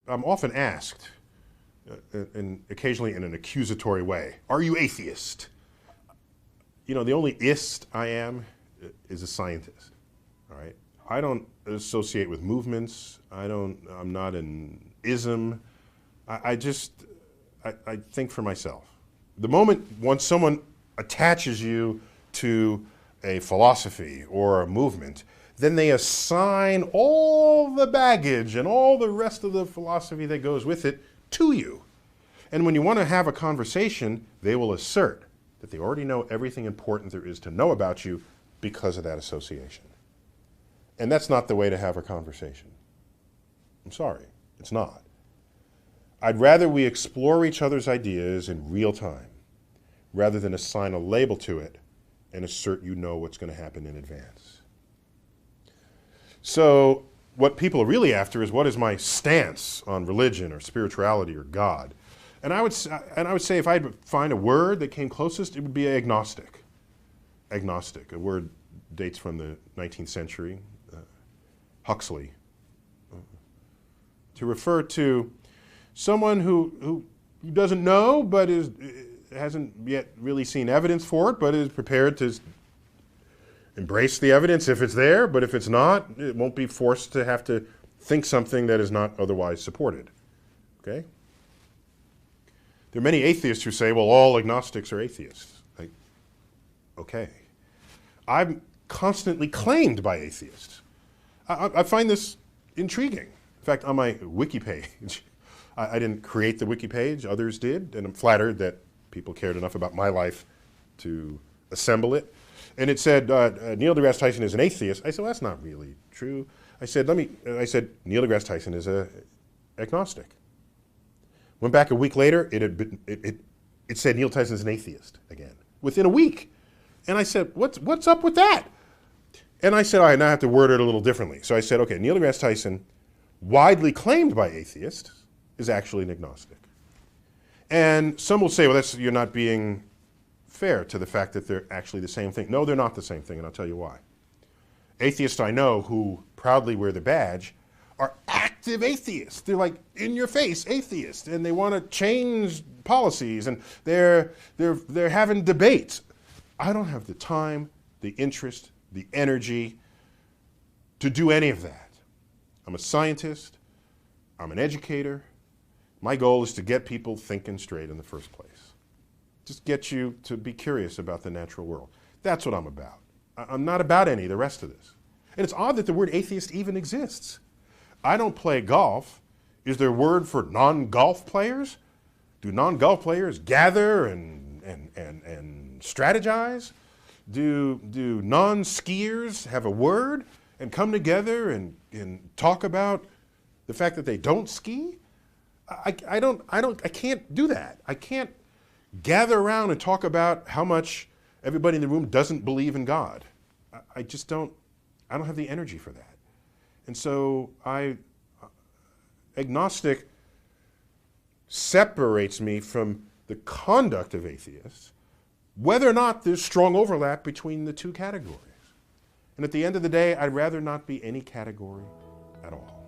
I'm often asked, and occasionally in an accusatory way, are you atheist? You know, the only ist I am is a scientist, all right? I don't associate with movements. I'm not an ism. I think for myself. The moment once someone attaches you to a philosophy or a movement, then they assign all the baggage and all the rest of the philosophy that goes with it to you. And when you want to have a conversation, they will assert that they already know everything important there is to know about you because of that association. And that's not the way to have a conversation. I'm sorry, it's not. I'd rather we explore each other's ideas in real time rather than assign a label to it and assert you know what's going to happen in advance. So what people are really after is, what is my stance on religion or spirituality or God? And I would say if I'd find a word that came closest, it would be agnostic. Agnostic, a word dates from the 19th century, Huxley, to refer to someone who doesn't know but hasn't yet really seen evidence for it, but is prepared to embrace the evidence if it's there, but if it's not, it won't be forced to have to think something that is not otherwise supported. Okay? There are many atheists who say, well, all agnostics are atheists. Like, okay. I'm constantly claimed by atheists. I find this intriguing. In fact, on my wiki page, I didn't create the wiki page, others did, and I'm flattered that people cared enough about my life to assemble it. And it said, Neil deGrasse Tyson is an atheist. I said, well, that's not really true. I said, Neil deGrasse Tyson is an agnostic. Went back a week later, it said Neil Tyson is an atheist again, within a week. And I said, what's up with that? And I said, all right, now I have to word it a little differently. So I said, okay, Neil deGrasse Tyson, widely claimed by atheists, is actually an agnostic. And some will say, well, you're not being fair to the fact that they're actually the same thing. No, they're not the same thing, and I'll tell you why. Atheists I know who proudly wear the badge are active atheists. They're like in-your-face atheists, and they want to change policies, and they're having debates. I don't have the time, the interest, the energy to do any of that. I'm a scientist. I'm an educator. My goal is to get people thinking straight in the first place. Just get you to be curious about the natural world. That's what I'm about. I'm not about any of the rest of this. And it's odd that the word atheist even exists. I don't play golf. Is there a word for non-golf players? Do non-golf players gather and strategize? Do non-skiers have a word and come together and talk about the fact that they don't ski? I can't do that. I can't gather around and talk about how much everybody in the room doesn't believe in God. I don't have the energy for that. And so agnostic separates me from the conduct of atheists, whether or not there's strong overlap between the two categories. And at the end of the day, I'd rather not be any category at all.